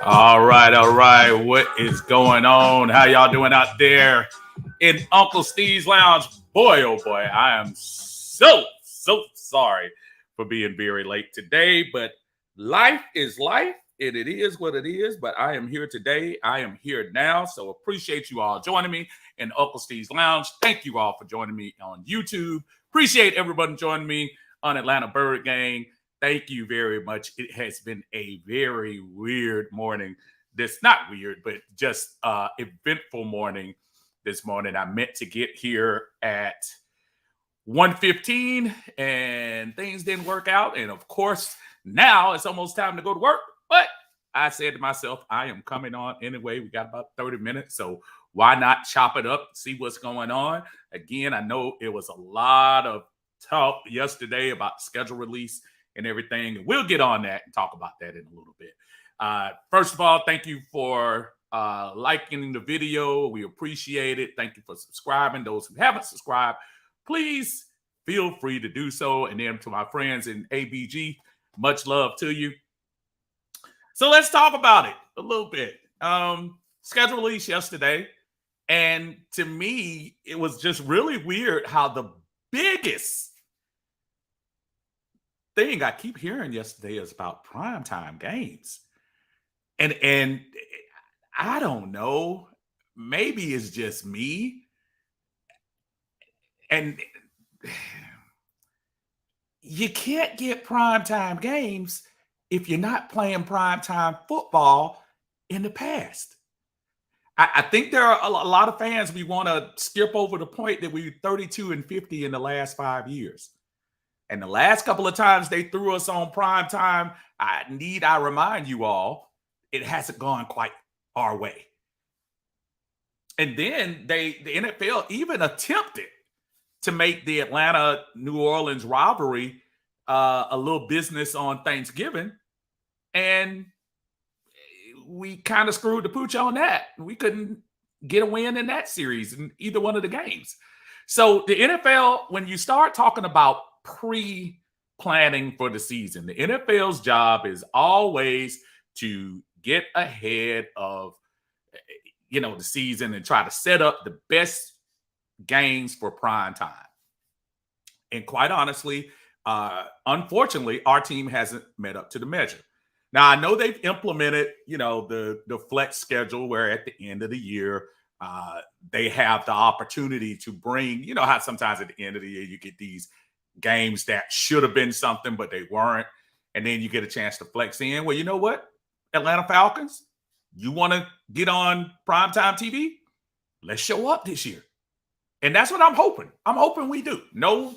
All right, all right. What is going on? How y'all doing out there in Uncle Steve's Lounge? Boy, oh boy, I am so sorry for being very late today, but life is life and it is what it is. But I am here today. I am here now. So appreciate you all joining me in Uncle Steve's Lounge. Thank you all for joining me on YouTube. Appreciate everybody joining me on Atlanta Bird Gang. Thank you very much. It has been a very weird morning. This not weird, but just eventful morning this morning. I meant to get here at 1:15 and things didn't work out. And of course, now it's almost time to go to work. But I said to myself, I am coming on anyway. We got about 30 minutes. So why not chop it up, see what's going on? Again, I know it was a lot of talk yesterday about schedule release and everything. And we'll get on that and talk about that in a little bit. First of all, thank you for liking the video. We appreciate it. Thank you for subscribing. Those who haven't subscribed, please feel free to do so. And then to my friends in ABG, much love to you. So let's talk about it a little bit. Schedule release yesterday. And to me, it was just really weird how the biggest thing I keep hearing yesterday is about primetime games. And I don't know, maybe it's just me. And you can't get primetime games if you're not playing primetime football in the past. I think there are a lot of fans, we want to skip over the point that we 32-50 in the last 5 years. And the last couple of times they threw us on prime time, I remind you all, it hasn't gone quite our way. And then the NFL even attempted to make the Atlanta-New Orleans rivalry a little business on Thanksgiving. And we kind of screwed the pooch on that. We couldn't get a win in that series in either one of the games. So the NFL, when you start talking about pre-planning for the season, the NFL's job is always to get ahead of the season and try to set up the best games for prime time. And quite honestly, unfortunately, our team hasn't met up to the measure. Now, I know they've implemented, the flex schedule where at the end of the year, they have the opportunity to bring, how sometimes at the end of the year, you get these games that should have been something, but they weren't. And then you get a chance to flex in. Well, you know what? Atlanta Falcons, you want to get on primetime TV? Let's show up this year. And that's what I'm hoping. I'm hoping we do. No,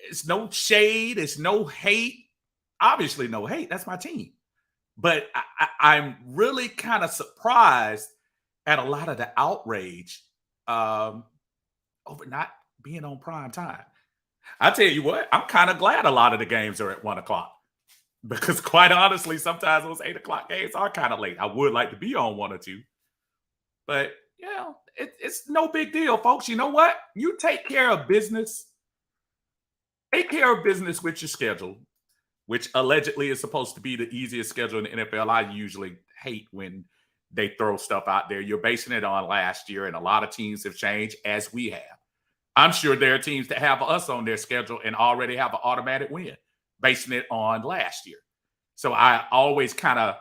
it's no shade. It's no hate. Obviously, no hate. That's my team. But I'm really kind of surprised at a lot of the outrage over not being on prime time. I tell you what, I'm kind of glad a lot of the games are at 1 o'clock because quite honestly, sometimes those 8 o'clock games are kind of late. I would like to be on 1 or 2, but it's no big deal, folks. You know what? You take care of business. Take care of business with your schedule, which allegedly is supposed to be the easiest schedule in the NFL. I usually hate when they throw stuff out there. You're basing it on last year, and a lot of teams have changed, as we have. I'm sure there are teams that have us on their schedule and already have an automatic win, basing it on last year. So I always kind of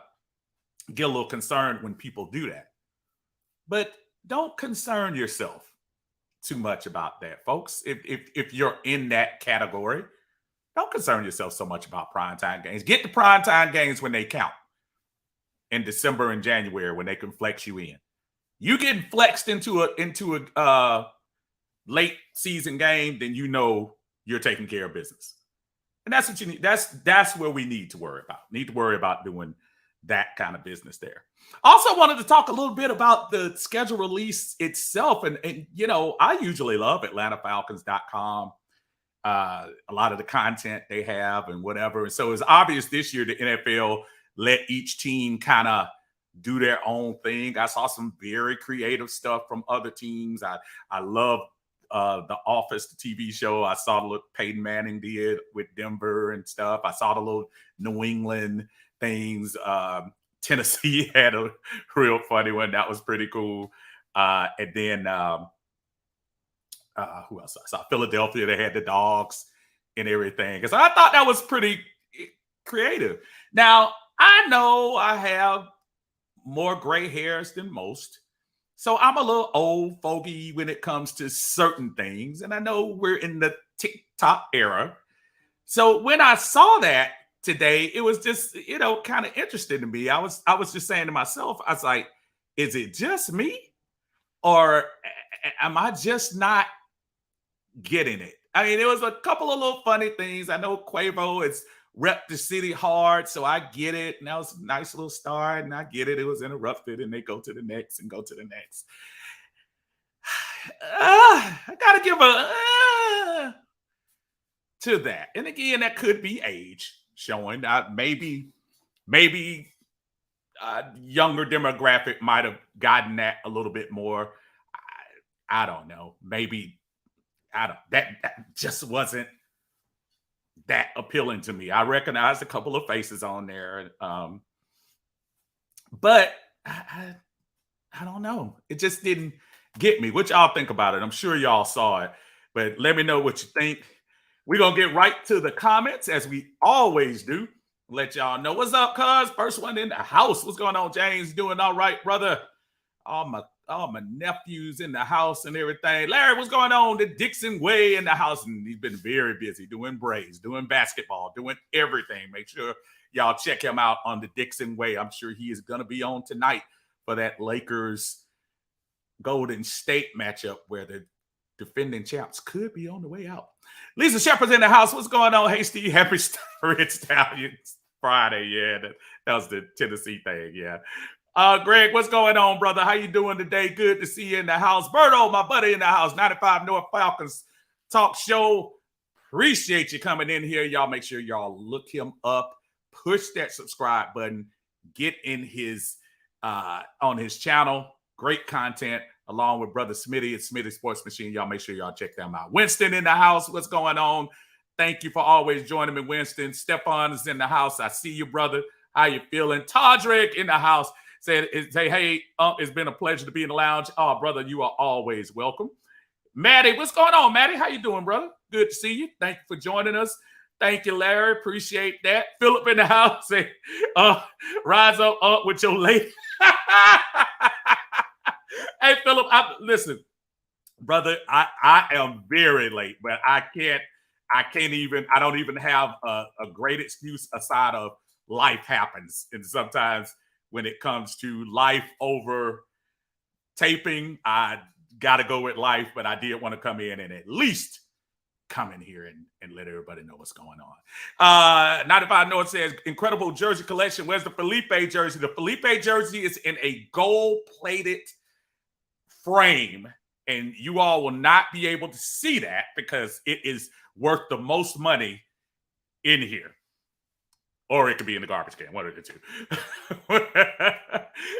get a little concerned when people do that. But don't concern yourself too much about that, folks. If you're in that category, don't concern yourself so much about primetime games. Get the primetime games when they count in December and January when they can flex you in. You getting flexed into a late season game, then you're taking care of business. And that's what you need. That's where we need to worry about. Need to worry about doing that kind of business there. Also wanted to talk a little bit about the schedule release itself. And I usually love AtlantaFalcons.com. A lot of the content they have and whatever. And so it's obvious this year the NFL let each team kind of do their own thing. I saw some very creative stuff from other teams. I love The Office, the TV show. I saw what Peyton Manning did with Denver and stuff. I saw the little New England things. Tennessee had a real funny one. That was pretty cool. And then who else? I saw Philadelphia. They had the dogs and everything. Because I thought that was pretty creative. Now, I know I have more gray hairs than most. So I'm a little old fogey when it comes to certain things. And I know we're in the TikTok era. So when I saw that today, it was just, kind of interesting to me. I was just saying to myself, I was like, is it just me? Or am I just not getting it? I mean, there was a couple of little funny things. I know Quavo is rep the city hard, so I get it. And that was a nice little start, and I get it. It was interrupted, and they go to the next and go to the next. I gotta give a to that. And again, that could be age showing. Maybe younger demographic might have gotten that a little bit more. I don't know. Maybe I don't. That just wasn't that appealing to me. I recognized a couple of faces on there, but I don't know. It just didn't get me. What y'all think about it? I'm sure y'all saw it, but let me know what you think. We're gonna get right to the comments as we always do. Let y'all know what's up, cuz. First one in the house. What's going on, James? Doing all right, brother? All my nephews in the house and everything. Larry, what's going on? The Dixon Way in the house, and he's been very busy doing braids, doing basketball, doing everything. Make sure y'all check him out on the Dixon Way. I'm sure he is gonna be on tonight for that Lakers Golden State matchup where the defending champs could be on the way out. Lisa Shepard's in the house. What's going on? Hey, Steve. Happy Red Stallions Friday. Yeah, that was the Tennessee thing. Yeah. Greg, what's going on, brother? How you doing today? Good to see you in the house. Berto, my buddy in the house. 95 North Falcons talk show. Appreciate you coming in here. Y'all make sure y'all look him up. Push that subscribe button. Get in his on his channel. Great content. Along with brother Smitty at Smitty Sports Machine. Y'all make sure y'all check them out. Winston in the house. What's going on? Thank you for always joining me, Winston. Stefan is in the house. I see you, brother. How you feeling? Todrick in the house. Say, hey, it's been a pleasure to be in the lounge. Oh, brother, you are always welcome. Maddie, what's going on, Maddie? How you doing, brother? Good to see you. Thank you for joining us. Thank you, Larry. Appreciate that. Philip in the house. Say, rise up with your lady. Hey, Philip, listen, brother, I am very late, but I don't even have a great excuse aside of life happens. And sometimes when it comes to life over taping, I got to go with life, but I did want to come in and at least come in here and let everybody know what's going on. 95 North says, incredible jersey collection. Where's the Felipe jersey? The Felipe jersey is in a gold-plated frame, and you all will not be able to see that because it is worth the most money in here. Or it could be in the garbage can, one of the two.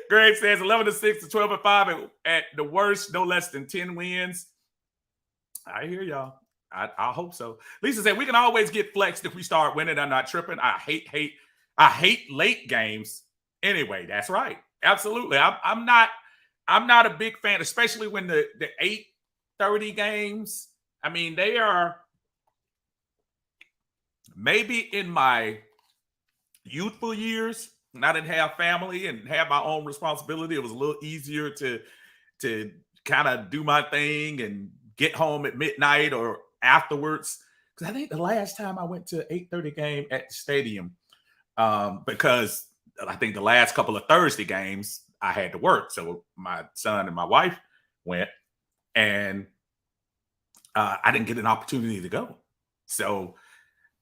Greg says 11-6 to 12-5 at the worst, no less than 10 wins. I hear y'all. I hope so. Lisa said we can always get flexed if we start winning. I'm not tripping. I hate late games. Anyway, that's right. Absolutely. I'm not a big fan, especially when the 8:30 games. I mean, they are maybe in my youthful years when I didn't have family and have my own responsibility. It was a little easier to kind of do my thing and get home at midnight or afterwards. Because I think the last time I went to 8:30 game at the stadium, because I think the last couple of Thursday games I had to work. So my son and my wife went, and I didn't get an opportunity to go. So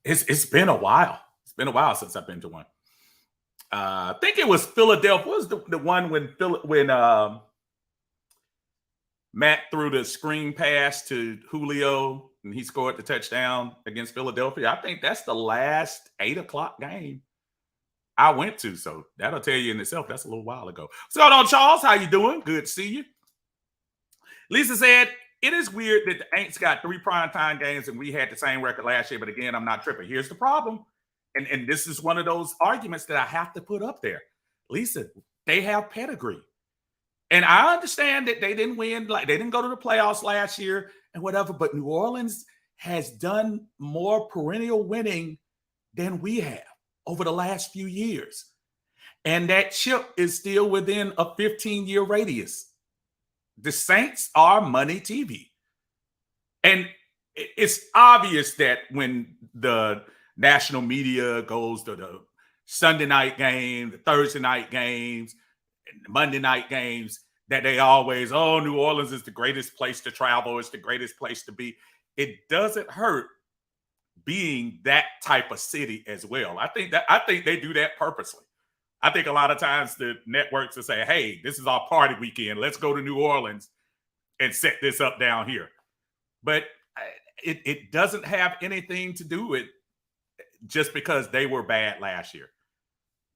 it's been a while. It's been a while since I've been to one. I think it was Philadelphia. What was the one when Matt threw the screen pass to Julio and he scored the touchdown against Philadelphia? I think that's the last 8:00 game I went to. So that'll tell you in itself. That's a little while ago. What's going on, Charles? How you doing? Good to see you. Lisa said, it is weird that the Aints got 3 primetime games and we had the same record last year. But again, I'm not tripping. Here's the problem. And this is one of those arguments that I have to put up there. Lisa, they have pedigree. And I understand that they didn't win, like they didn't go to the playoffs last year and whatever, but New Orleans has done more perennial winning than we have over the last few years. And that chip is still within a 15-year radius. The Saints are money TV. And it's obvious that when the national media goes to the Sunday night game, the Thursday night games, and the Monday night games, that they always, oh, New Orleans is the greatest place to travel. It's the greatest place to be. It doesn't hurt being that type of city as well. I think they do that purposely. I think a lot of times the networks will say, hey, this is our party weekend. Let's go to New Orleans and set this up down here. But it doesn't have anything to do with just because they were bad last year.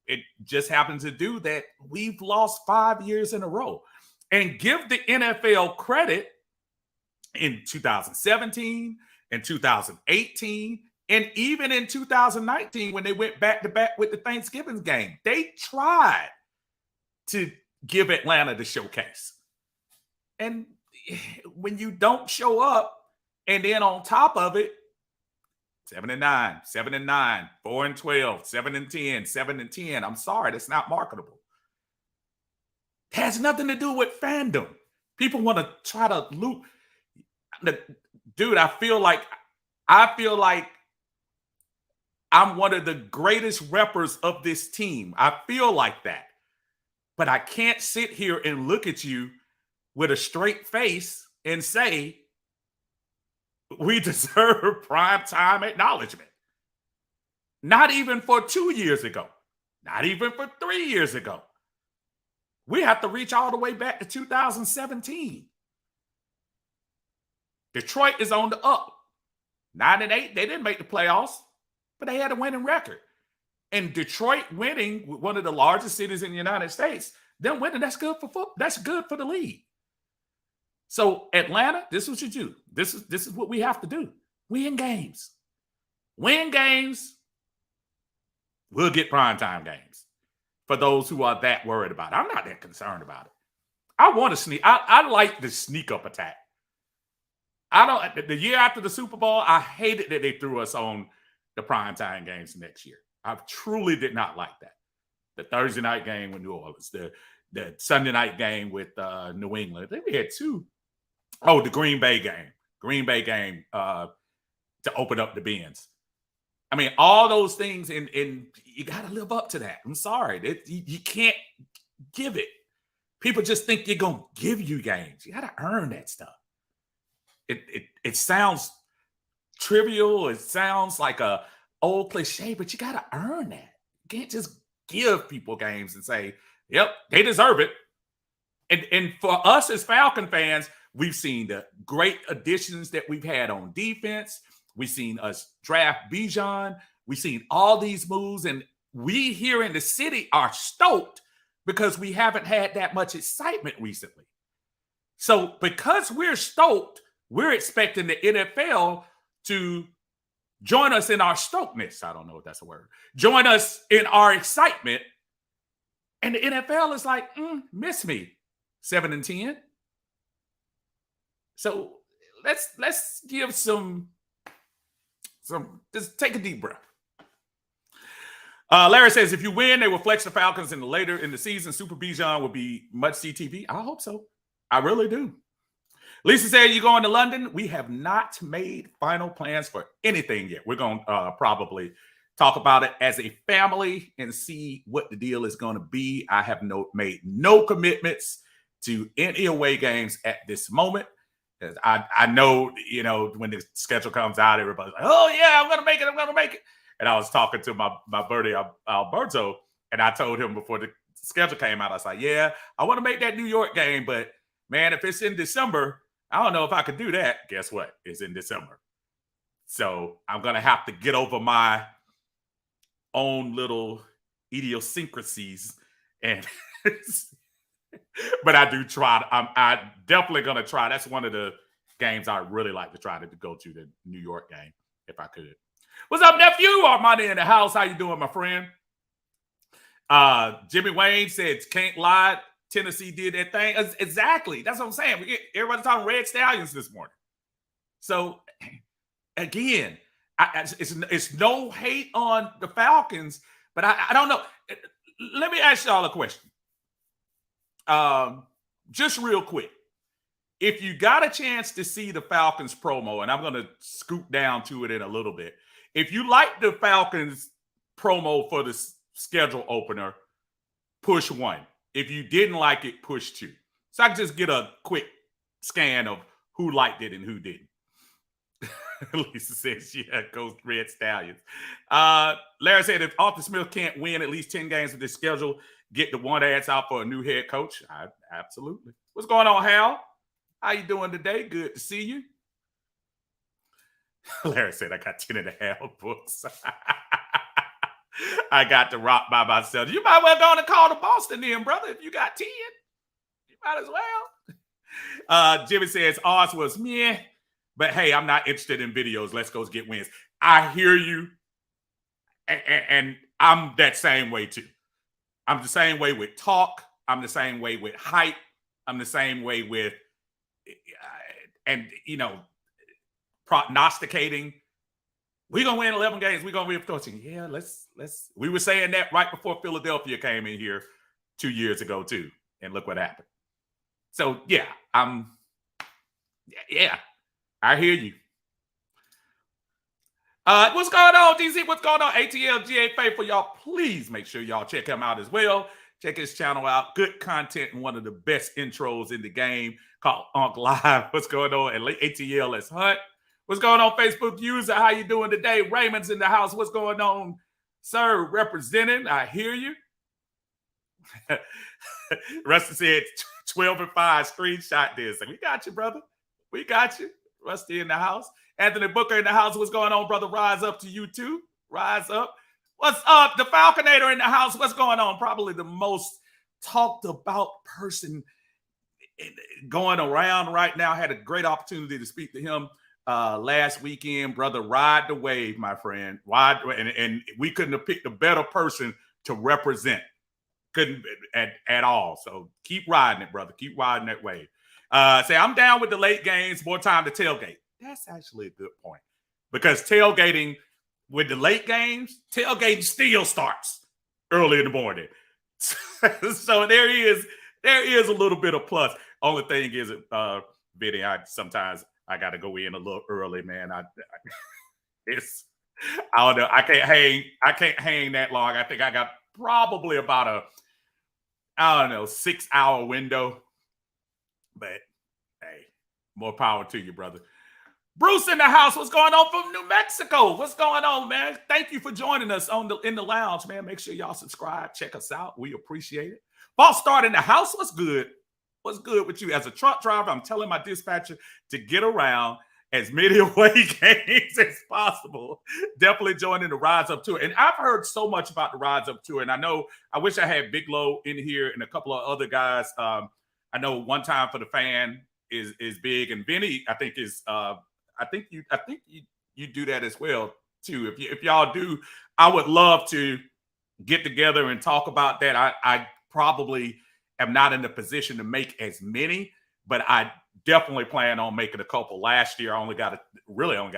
It just happens to do that we've lost 5 years in a row. And give the NFL credit in 2017 and 2018 and even in 2019 when they went back-to-back with the Thanksgiving game. They tried to give Atlanta the showcase. And when you don't show up, and then on top of it, 7-9, 7-9, 4-12, 7-10, 7-10. I'm sorry, that's not marketable. It has nothing to do with fandom. People want to try to loop. Dude, I feel like I'm one of the greatest reppers of this team. I feel like that. But I can't sit here and look at you with a straight face and say, we deserve primetime acknowledgement. Not even for 2 years ago. Not even for 3 years ago. We have to reach all the way back to 2017. Detroit is on the up. 9-8, they didn't make the playoffs, but they had a winning record. And Detroit winning with one of the largest cities in the United States, them winning, that's good for football. That's good for the league. So Atlanta, this is what you do. This is what we have to do. Win games. Win games. We'll get primetime games for those who are that worried about it. I'm not that concerned about it. I want to sneak. I like the sneak up attack. The year after the Super Bowl, I hated that they threw us on the primetime games next year. I truly did not like that. The Thursday night game with New Orleans, the Sunday night game with New England. I think we had two. Oh, the Green Bay game. To open up the bins. I mean, all those things, and you got to live up to that. I'm sorry. You can't give it. People just think you're going to give you games. You got to earn that stuff. It sounds trivial. It sounds like a old cliche, but you got to earn that. You can't just give people games and say, yep, they deserve it. And for us as Falcon fans, we've seen the great additions that we've had on defense. We've seen us draft Bijan. We've seen all these moves. And we here in the city are stoked because we haven't had that much excitement recently. So because we're stoked, we're expecting the NFL to join us in our stokeness. I don't know if that's a word. Join us in our excitement. And the NFL is like, miss me, 7-10. So let's give some just take a deep breath. Larry says, if you win, they will flex the Falcons later in the season. Super Bijan will be much CTV. I hope so. I really do. Lisa said, you going to London? We have not made final plans for anything yet. We're going to probably talk about it as a family and see what the deal is going to be. I have made no commitments to any away games at this moment. I know, when the schedule comes out, everybody's like, oh, yeah, I'm going to make it. And I was talking to my buddy, Alberto, and I told him before the schedule came out, I was like, yeah, I want to make that New York game, but, man, if it's in December, I don't know if I could do that. Guess what? It's in December. So I'm going to have to get over my own little idiosyncrasies. And but I do try. I'm definitely going to try. That's one of the games I really like to try to go to, the New York game, if I could. What's up, nephew? Armani in the house. How you doing, my friend? Jimmy Wayne said, can't lie. Tennessee did that thing. Exactly. That's what I'm saying. Everybody's talking Red Stallions this morning. So, again, it's no hate on the Falcons, but I don't know. Let me ask y'all a question. Just real quick. If you got a chance to see the Falcons promo, and I'm going to scoot down to it in a little bit. If you like the Falcons promo for the schedule opener, push 1. If you didn't like it, push 2. So I can just get a quick scan of who liked it and who didn't. Lisa says, yeah, goes Red Stallions. Larry said, if Arthur Smith can't win at least 10 games with this schedule, get the one ads out for a new head coach. Absolutely. What's going on, Hal? How you doing today? Good to see you. Larry said, I got 10 and a half books. I got to rock by myself. You might well go and call to Boston then, brother. If you got 10, you might as well. Jimmy says, ours was meh. But hey, I'm not interested in videos. Let's go get wins. I hear you. And I'm that same way too. I'm the same way with talk. I'm the same way with hype. I'm the same way with, prognosticating. We're going to win 11 games. We're going to win 14. Yeah, let's. We were saying that right before Philadelphia came in here 2 years ago too. And look what happened. So yeah, I hear you. What's going on, DC? What's going on? ATL GA Faithful, y'all. Please make sure y'all check him out as well. Check his channel out. Good content and one of the best intros in the game called Unk Live. What's going on? And ATL is Hunt. What's going on, Facebook user? How you doing today? Raymond's in the house. What's going on, sir? Representing. I hear you. Rusty said 12 and 5. Screenshot this. We got you, brother. We got you. Rusty in the house. Anthony Booker in the house. What's going on, brother? Rise up to you too. Rise up. What's up? The Falconator in the house. What's going on? Probably the most talked about person going around right now. Had a great opportunity to speak to him last weekend. Brother, ride the wave, my friend. And we couldn't have picked a better person to represent. Couldn't at all. So keep riding it, brother. Keep riding that wave. Say, I'm down with the late games, more time to tailgate. That's actually a good point. Because tailgating with the late games, tailgating still starts early in the morning. So there is a little bit of plus. Only thing is, Vinny, sometimes I got to go in a little early, man. I don't know. I can't hang that long. I think I got probably about a 6-hour window. But hey, more power to you, brother. Bruce in the house. What's going on from New Mexico? What's going on, man? Thank you for joining us in the lounge, man. Make sure y'all subscribe. Check us out. We appreciate it. False start in the house. What's good? What's good with you? As a truck driver, I'm telling my dispatcher to get around as many away games as possible. Definitely joining the Rise Up Tour. And I've heard so much about the Rise Up Tour. And I wish I had Big Low in here and a couple of other guys. I know One Time for the Fan is big, and Vinny, I think you do that as well too. If y'all do, I would love to get together and talk about that. I probably am not in the position to make as many, but I definitely plan on making a couple. Last year, I only got a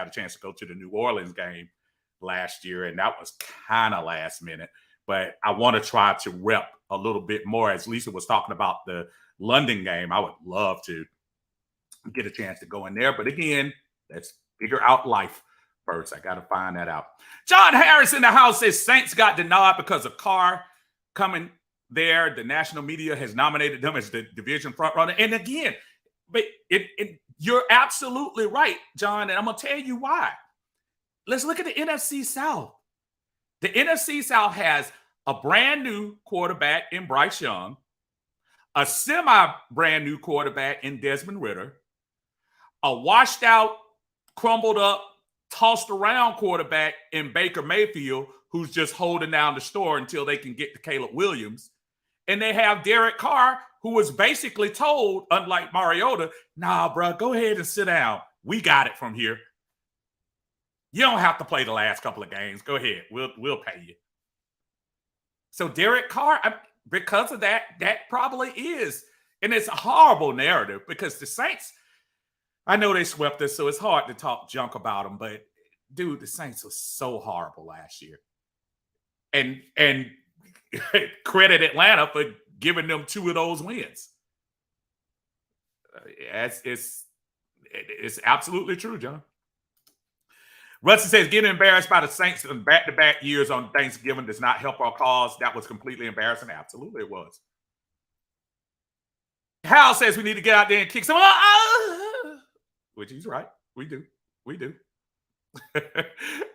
chance to go to the New Orleans game last year, and that was kind of last minute. But I want to try to rep a little bit more. As Lisa was talking about the London game, I would love to get a chance to go in there. But again, let's figure out life first. I got to find that out. John Harris in the house says Saints got denied because of Carr coming there. The national media has nominated them as the division front runner. And again, but you're absolutely right, John. And I'm going to tell you why. Let's look at the NFC South. The NFC South has a brand new quarterback in Bryce Young, a semi-brand new quarterback in Desmond Ridder, a washed out, crumbled up, tossed around quarterback in Baker Mayfield, who's just holding down the store until they can get to Caleb Williams. And they have Derek Carr, who was basically told, unlike Mariota, nah, bro, go ahead and sit down. We got it from here. You don't have to play the last couple of games. Go ahead. We'll pay you. So Derek Carr, because of that, that probably is. And it's a horrible narrative because the Saints, I know they swept us, so it's hard to talk junk about them. But dude, the Saints were so horrible last year. And credit Atlanta for giving them 2 of those wins. It's absolutely true, John. Rusty says getting embarrassed by the Saints in back-to-back years on Thanksgiving does not help our cause. That was completely embarrassing. Absolutely, it was. Hal says we need to get out there and kick some. Which he's right. We do.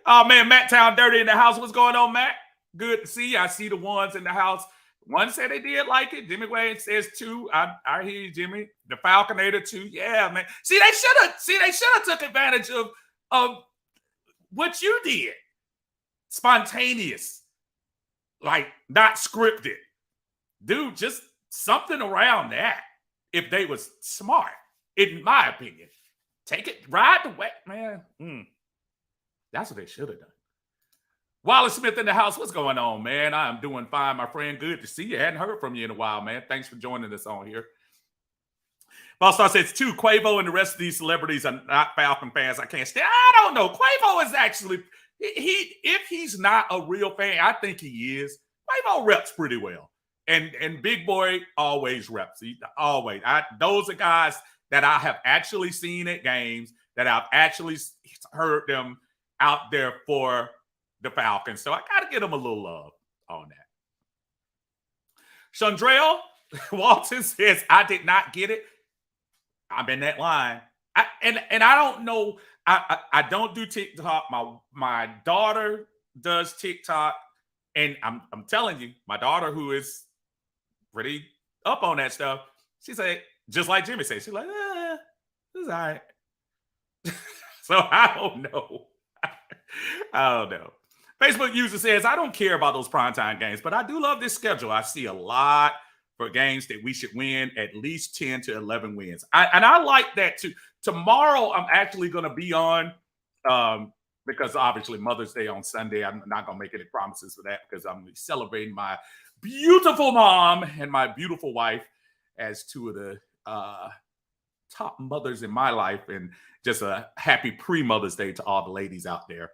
Oh man, Matt Town Dirty in the house. What's going on, Matt? Good to see you. I see the ones in the house. One said they did like it. Jimmy Wayne says 2. I hear you, Jimmy. The Falconator 2. Yeah, man. They should have took advantage of what you did. Spontaneous. Like not scripted. Dude, just something around that. If they was smart, in my opinion. Take it, ride the way, man. That's what they should have done. Wallace Smith in the house. What's going on, man? I am doing fine, my friend. Good to see you. Hadn't heard from you in a while, man. Thanks for joining us on here. Ballstar says 2. Quavo and the rest of these celebrities are not Falcon fans. I can't stand. I don't know. Quavo is actually if he's not a real fan, I think he is. Quavo reps pretty well, and Big Boy always reps. Always. Those are guys that I have actually seen at games, that I've actually heard them out there for the Falcons. So I got to give them a little love on that. Chandrell Walton says, I did not get it. I'm in that line. And I don't know. I don't do TikTok. My daughter does TikTok. And I'm telling you, my daughter, who is pretty up on that stuff, she said, just like Jimmy said, she's like, it's all right. So I don't know. I don't know. Facebook user says, I don't care about those primetime games, but I do love this schedule. I see a lot for games that we should win, at least 10 to 11 wins. And I like that too. Tomorrow, I'm actually going to be on because obviously Mother's Day on Sunday. I'm not going to make any promises for that because I'm celebrating my beautiful mom and my beautiful wife as 2 of the top mothers in my life. And just a happy pre-Mother's Day to all the ladies out there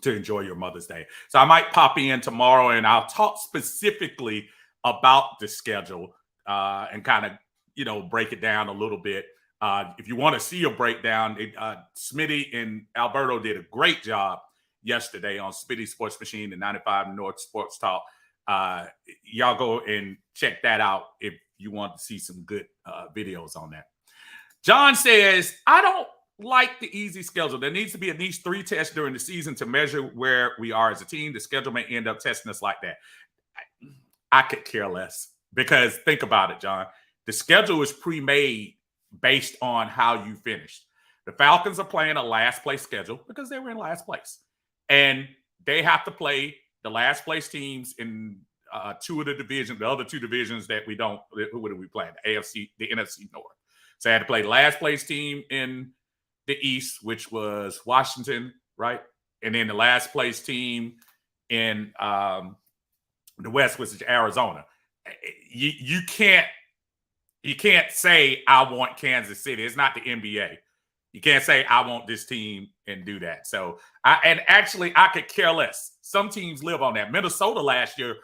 to enjoy your Mother's Day. So I might pop in tomorrow and I'll talk specifically about the schedule and kind of, break it down a little bit. If you want to see a breakdown, Smitty and Alberto did a great job yesterday on Smitty Sports Machine, the 95 North Sports Talk. Y'all go and check that out if you want to see some good videos on that. John says, I don't like the easy schedule. There needs to be at least 3 tests during the season to measure where we are as a team. The schedule may end up testing us like that. I could care less because think about it, John. The schedule is pre-made based on how you finished. The Falcons are playing a last place schedule because they were in last place. And they have to play the last place teams in 2 of the divisions, the other 2 divisions that we don't. What do we play? The AFC, the NFC North. So I had to play the last place team in the East, which was Washington, right? And then the last place team in the West, which is Arizona. You can't say I want Kansas City. It's not the NBA. You can't say I want this team and do that. So I could care less. Some teams live on that. Minnesota last year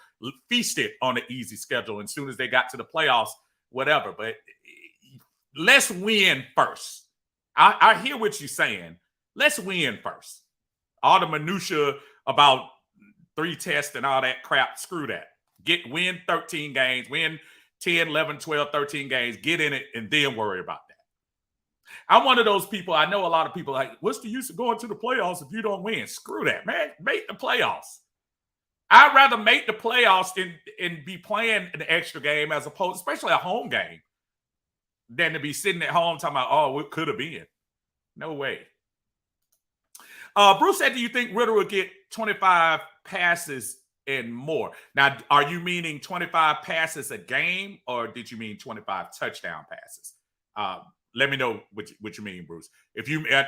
feasted on the easy schedule. And as soon as they got to the playoffs, whatever. But let's win first. I hear what you're saying. Let's win first. All the minutia about 3 tests and all that crap, screw that. Win 13 games, win 10, 11, 12, 13 games, get in it, and then worry about that. I'm one of those people. I know a lot of people like, what's the use of going to the playoffs if you don't win? Screw that, man. Make the playoffs. I'd rather make the playoffs and be playing an extra game as opposed, especially a home game, than to be sitting at home talking about, oh, it could have been. No way. Bruce said, do you think Ritter will get 25 passes and more? Now, are you meaning 25 passes a game, or did you mean 25 touchdown passes? Let me know what you mean, Bruce.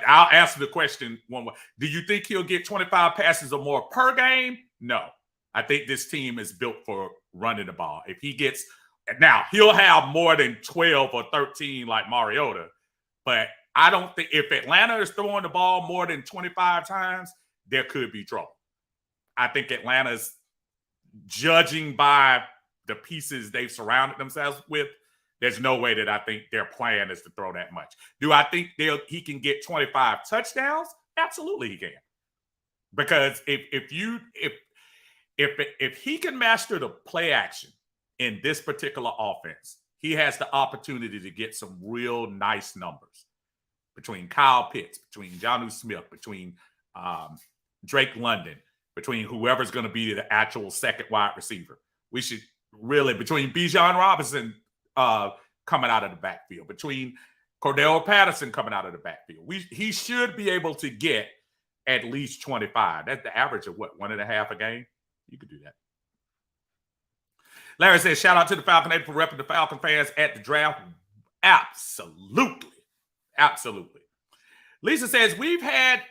I'll answer the question one way. Do you think he'll get 25 passes or more per game? No. I think this team is built for running the ball. If he gets now, he'll have more than 12 or 13 like Mariota, but I don't think if Atlanta is throwing the ball more than 25 times, there could be trouble. I think Atlanta's judging by the pieces they've surrounded themselves with. There's no way that I think their plan is to throw that much. Do I think he can get 25 touchdowns? Absolutely, he can. Because if he can master the play action in this particular offense, he has the opportunity to get some real nice numbers between Kyle Pitts, between Jonnu Smith, between Drake London, between whoever's going to be the actual second wide receiver. We should really, between Bijan Robinson coming out of the backfield, between Cordell Patterson coming out of the backfield, he should be able to get at least 25. That's the average of what, 1.5 a game? You could do that. Larry says, shout out to the Falcon Nation for repping the Falcon fans at the draft. Absolutely. Absolutely. Lisa says, we've had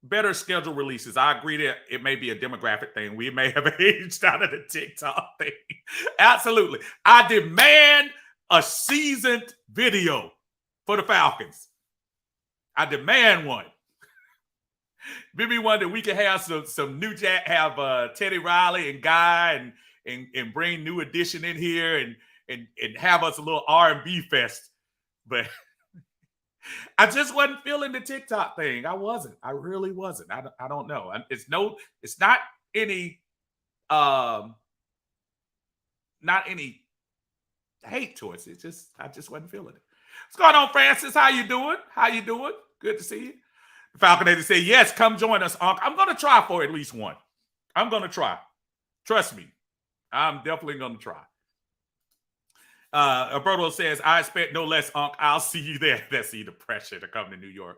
better schedule releases. I agree that it may be a demographic thing. We may have aged out of the TikTok thing. Absolutely. I demand a seasoned video for the Falcons. I demand one. Maybe one that we can have some new Jack, have Teddy Riley and Guy and bring New Edition in here and have us a little R&B fest. But I just wasn't feeling the TikTok thing. I wasn't. I really wasn't. I don't know. It's not any hate towards it. I just wasn't feeling it. What's going on, Francis? How you doing? How you doing? Good to see you. The Falconator said, yes, come join us, Unc. I'm going to try for at least one. I'm going to try. Trust me. I'm definitely going to try. Alberto says, I expect no less, Unc. I'll see you there. Let's see the pressure to come to New York.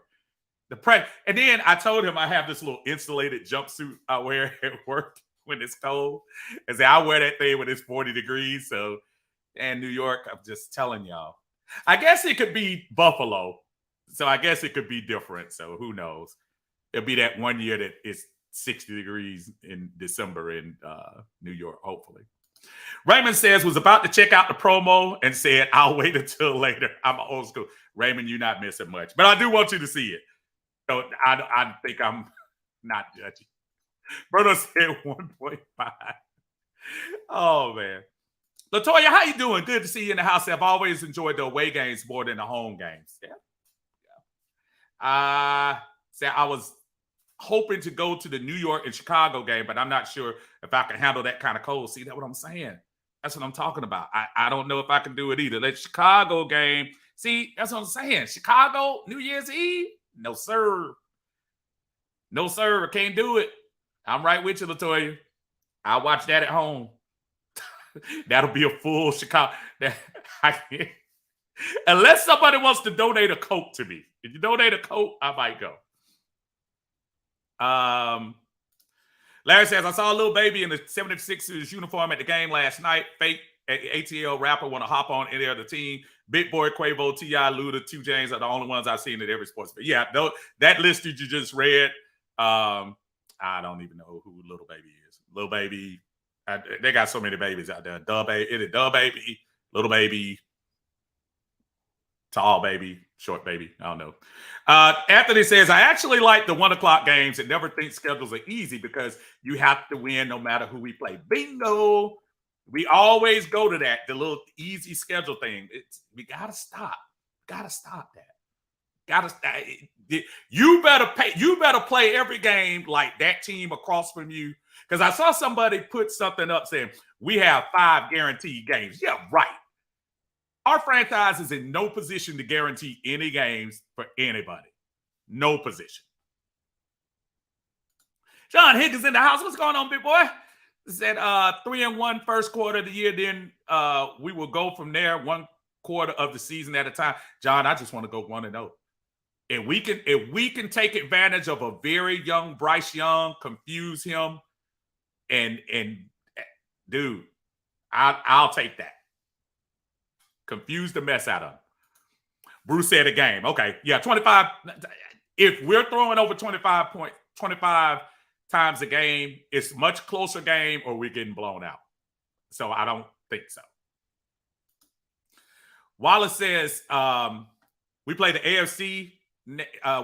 And then I told him I have this little insulated jumpsuit I wear at work when it's cold. And say I wear that thing when it's 40 degrees. So, and New York, I'm just telling y'all. I guess it could be Buffalo. So I guess it could be different. So who knows? It'll be that one year that it's 60 degrees in December in New York, hopefully. Raymond says, was about to check out the promo and said, I'll wait until later. I'm old school. Raymond, you're not missing much. But I do want you to see it. So I think I'm not judging. Bruno said 1.5. Oh, man. LaToya, how you doing? Good to see you in the house. I've always enjoyed the away games more than the home games. Yeah. I was hoping to go to the New York and Chicago game, but I'm not sure if I can handle that kind of cold. See, that's what I'm saying. That's what I'm talking about. I don't know if I can do it either. That Chicago game, see, that's what I'm saying. Chicago, New Year's Eve? No, sir. No, sir. I can't do it. I'm right with you, LaToya. I'll watch that at home. That'll be a full Chicago. Unless somebody wants to donate a Coke to me. If you donate a Coke, I might go. Larry says, I saw a little baby in the 76ers uniform at the game last night. Fake ATL rapper want to hop on any other team. Big Boy, Quavo, T.I., Luda, 2 James are the only ones I've seen at every sports. But yeah, that list that you just read, I don't even know who Little Baby is. Little Baby, they got so many babies out there. Dub Baby, Little Baby, Tall Baby, Short Baby. I don't know. Anthony says, I actually like the 1 o'clock games and never think schedules are easy because you have to win no matter who we play. Bingo. We always go to that, the little easy schedule thing. We got to stop. Got to stop that. Got to. You better play every game like that team across from you. Because I saw somebody put something up saying, we have 5 guaranteed games. Yeah, right. Our franchise is in no position to guarantee any games for anybody. No position. John Higgins in the house. What's going on, big boy? Said 3-1 first quarter of the year. Then we will go from there 1 quarter of the season at a time. John, I just want to go 1-0. If we can take advantage of a very young Bryce Young, confuse him, and dude, I'll take that. Confuse the mess out of him. Bruce said a game. Okay. Yeah, 25. If we're throwing over 25 times a game, it's a much closer game or we're getting blown out. So I don't think so. Wallace says we play the AFC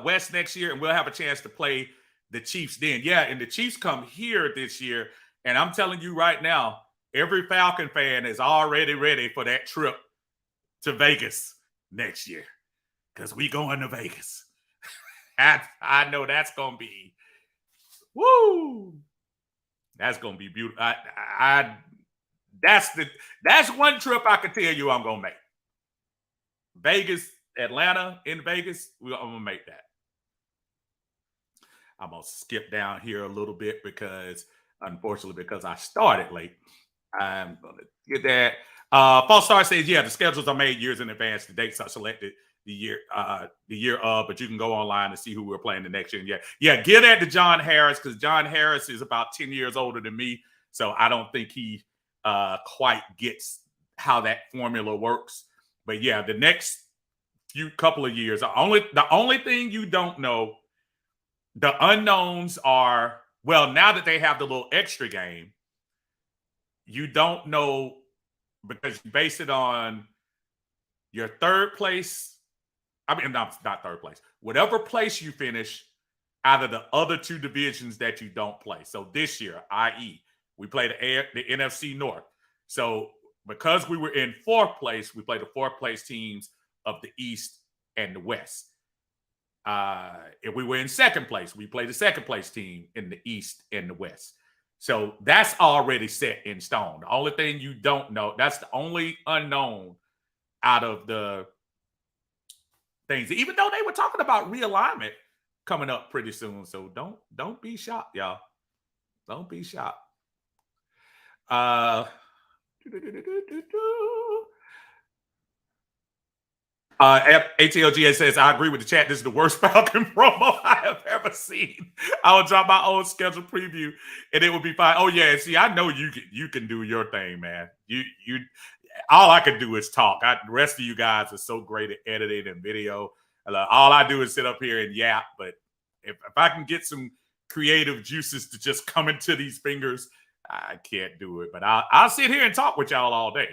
West next year, and we'll have a chance to play the Chiefs then. Yeah, and the Chiefs come here this year, and I'm telling you right now, every Falcon fan is already ready for that trip to Vegas next year because we going to Vegas. I know that's going to be, woo! That's going to be beautiful. That's one trip I can tell you I'm going to make. Vegas, Atlanta, in Vegas, I'm going to make that. I'm going to skip down here a little bit because, unfortunately, because I started late, I'm going to get that. False Star says, yeah, the schedules are made years in advance. The dates are selected the year of, but you can go online and see who we're playing the next year. And yeah, get that to John Harris because John Harris is about 10 years older than me, so I don't think he quite gets how that formula works. But yeah, the next couple of years, the only thing you don't know, the unknowns are, well, now that they have the little extra game, you don't know because you base it on your third place. I mean, not third place. Whatever place you finish out of the other two divisions that you don't play. So this year, i.e., we play the NFC North. So because we were in fourth place, we played the fourth place teams of the East and the West. If we were in second place, we play the second place team in the East and the West. So that's already set in stone. The only thing you don't know, that's the only unknown out of the things, even though they were talking about realignment coming up pretty soon. So don't be shocked, y'all. Don't be shocked. ATLGA says, I agree with the chat. This is the worst Falcon promo I have ever seen. I will drop my own schedule preview and it will be fine. Oh, yeah. See, I know you can do your thing, man. You all I can do is talk. The rest of you guys are so great at editing and video. All I do is sit up here and yap. But if I can get some creative juices to just come into these fingers, I can't do it. But I'll sit here and talk with y'all all day.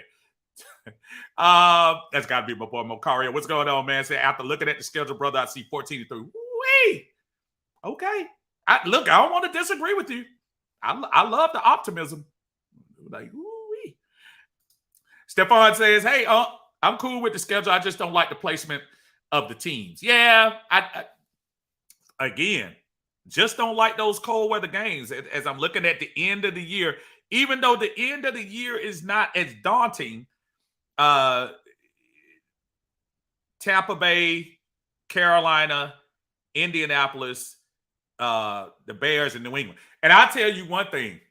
That's got to be my boy Mocario. What's going on, man? Say, after looking at the schedule, brother, I see 14-3. Wait, okay. I don't want to disagree with you. I love the optimism. Like, woo-wee. Stephon says, hey, I'm cool with the schedule. I just don't like the placement of the teams. Yeah, I again, just don't like those cold weather games. As I'm looking at the end of the year, even though the end of the year is not as daunting, Tampa Bay, Carolina, Indianapolis, the Bears, and New England. And I'll tell you one thing.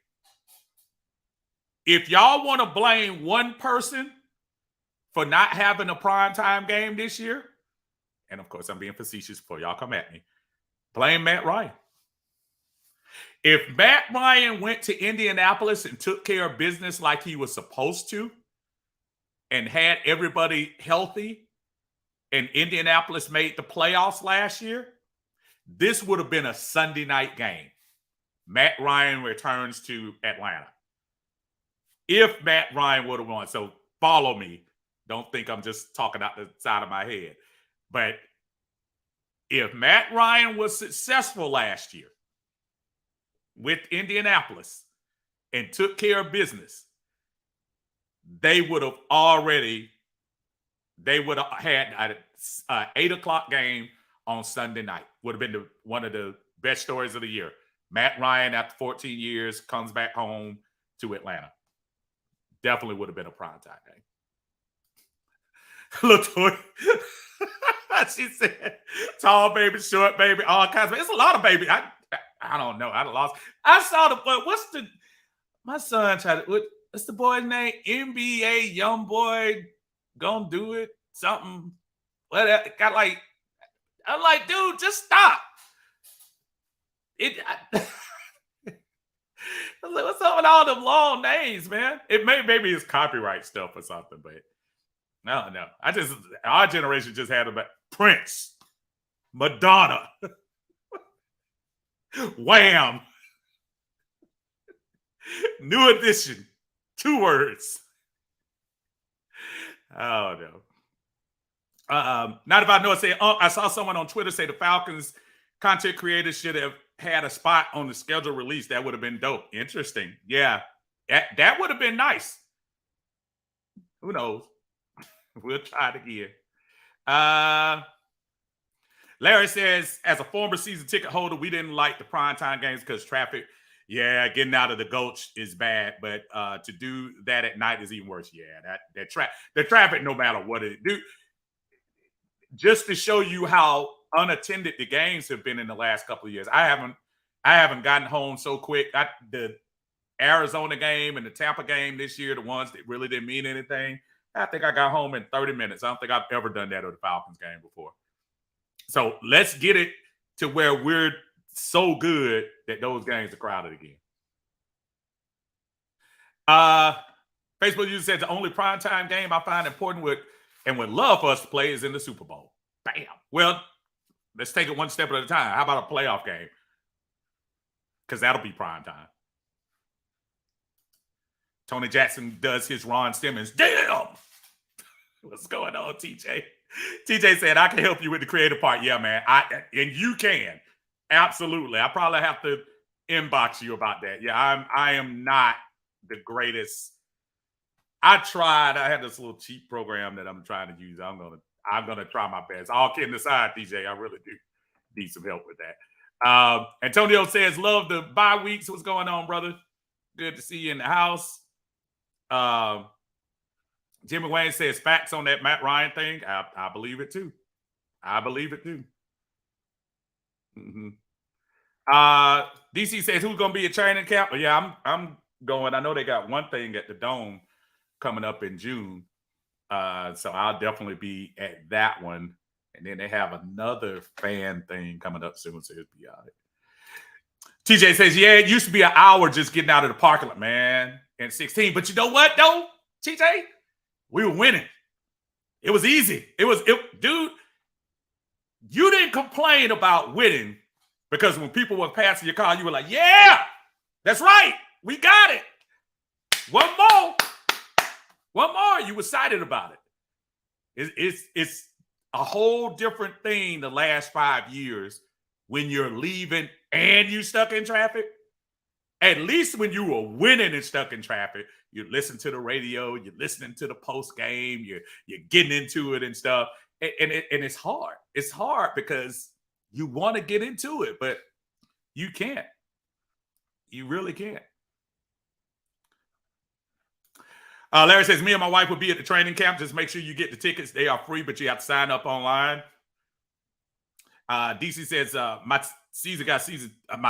If y'all want to blame one person for not having a primetime game this year, and of course I'm being facetious before y'all come at me, blame Matt Ryan. If Matt Ryan went to Indianapolis and took care of business like he was supposed to and had everybody healthy and Indianapolis made the playoffs last year, this would have been a Sunday night game. Matt Ryan returns to Atlanta. If Matt Ryan would have won. So follow me. Don't think I'm just talking out the side of my head. But if Matt Ryan was successful last year with Indianapolis and took care of business, they would have had an 8 o'clock game on Sunday night. Would have been one of the best stories of the year. Matt Ryan, after 14 years, comes back home to Atlanta. Definitely would have been a primetime game. Latoya, she said, tall baby, short baby, all kinds of. It's a lot of baby. I don't know. I saw my son tried to. What's the boy's name? NBA young boy gonna do it. Something. Well, I'm like, dude, just stop. I was like, what's up with all them long names, man? Maybe it's copyright stuff or something, but I don't know. Our generation just had about Prince, Madonna, Wham. New edition. 2 words. Oh no. Not if I know it. Say, I saw someone on Twitter say the Falcons content creators should have had a spot on the schedule release. That would have been dope. Interesting. Yeah, that would have been nice. Who knows? We'll try it again. Larry says, as a former season ticket holder, we didn't like the primetime games because traffic. Yeah, getting out of the Gulch is bad, but to do that at night is even worse. Yeah, the traffic, no matter what it do. Just to show you how unattended the games have been in the last couple of years. I haven't gotten home so quick. The Arizona game and the Tampa game this year, the ones that really didn't mean anything, I think I got home in 30 minutes. I don't think I've ever done that at the Falcons game before. So let's get it to where we're so good that those games are crowded again. Facebook user said the only primetime game I find important and would love for us to play is in the Super Bowl. Bam. Well, let's take it one step at a time. How about a playoff game? Because that'll be prime time. Tony Jackson does his Ron Simmons. Damn! What's going on, TJ? TJ said, I can help you with the creative part. Yeah, man. And you can. Absolutely. I probably have to inbox you about that. Yeah, I am not the greatest. I had this little cheap program that I'm trying to use. I'm gonna try my best. All kidding aside, DJ, I really do need some help with that. Antonio says, love the bye weeks. What's going on, brother? Good to see you in the house. Jimmy Wayne says facts on that Matt Ryan thing. I believe it too. I believe it too. Mm-hmm. DC says who's gonna be at training camp? Well, yeah, I'm going. I know they got one thing at the Dome coming up in June. So I'll definitely be at that one. And then they have another fan thing coming up soon, so it'll be all right. TJ says, yeah, it used to be an hour just getting out of the parking lot, man, in 16. But you know what, though, TJ? We were winning. It was easy. Dude, you didn't complain about winning because when people were passing your car, you were like, yeah, that's right. We got it. One more. You were excited about it. It's a whole different thing the last 5 years when you're leaving and you stuck in traffic. At least when you were winning and stuck in traffic, you listen to the radio, you're listening to the post game, you're getting into it and stuff. And it's hard. It's hard because you want to get into it, but you can't. You really can't. Larry says, me and my wife will be at the training camp. Just make sure you get the tickets. They are free, but you have to sign up online. DC says, my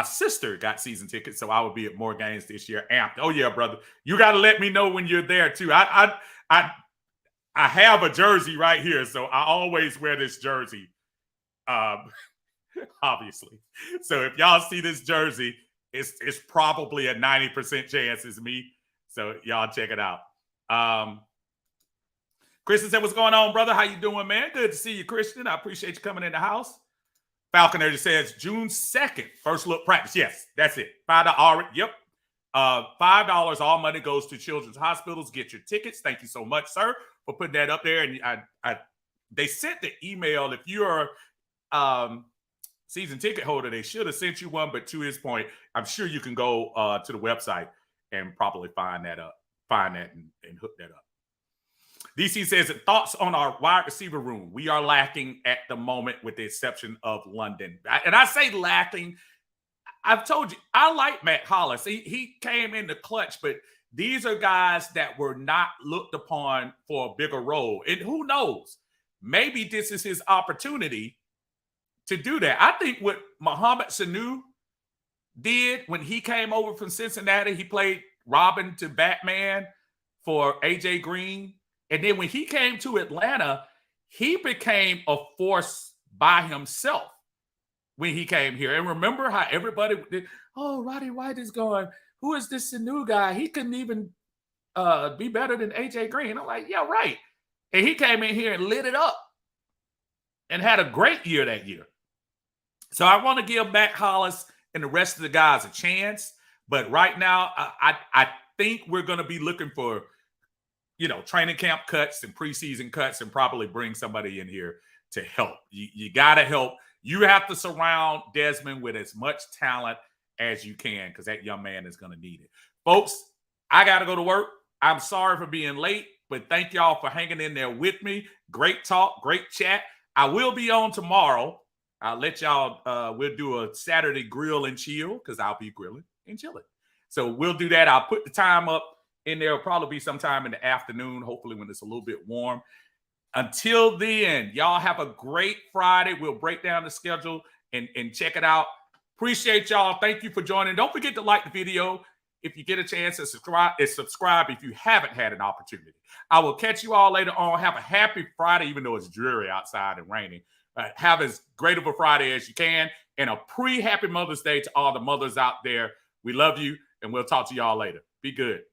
sister got season tickets, so I will be at more games this year. Amped. Oh, yeah, brother. You got to let me know when you're there, too. I have a jersey right here, so I always wear this jersey, obviously. So if y'all see this jersey, it's probably a 90% chance it's me. So y'all check it out. Christian said, what's going on, brother? How you doing, man? Good to see you, Christian. I appreciate you coming in the house. Falconer says June 2nd, first look practice. Yes, that's it. $5. Yep. $5. All money goes to children's hospitals. Get your tickets. Thank you so much, sir, for putting that up there. And they sent the email. If you're season ticket holder, they should have sent you one. But to his point, I'm sure you can go to the website and probably find that and hook that up. DC says, thoughts on our wide receiver room. We are lacking at the moment with the exception of London. And I say lacking. I've told you, I like Matt Hollis. He came in the clutch, but these are guys that were not looked upon for a bigger role. And who knows? Maybe this is his opportunity to do that. I think what Mohamed Sanu did when he came over from Cincinnati, he played Robin to Batman for AJ Green. And then when he came to Atlanta, he became a force by himself when he came here. And remember how everybody did, oh, Roddy White is going, who is this new guy? He couldn't even be better than AJ Green. I'm like, yeah, right. And he came in here and lit it up and had a great year that year. So I want to give Matt Hollis and the rest of the guys a chance. But right now, I think we're going to be looking for, training camp cuts and preseason cuts, and probably bring somebody in here to help. You got to help. You have to surround Desmond with as much talent as you can, because that young man is going to need it. Folks, I got to go to work. I'm sorry for being late, but thank y'all for hanging in there with me. Great talk, great chat. I will be on tomorrow. I'll let y'all, we'll do a Saturday grill and chill, because I'll be grilling and chilling. So we'll do that. I'll put the time up in there. It'll probably be sometime in the afternoon, hopefully when it's a little bit warm. Until then, y'all have a great Friday. We'll break down the schedule and check it out. Appreciate y'all. Thank you for joining. Don't forget to like the video if you get a chance, and subscribe if you haven't had an opportunity. I will catch you all later on. Have a happy Friday, even though it's dreary outside and raining. Have as great of a Friday as you can, and a pre-happy Mother's Day to all the mothers out there. We love you, and we'll talk to y'all later. Be good. Peace.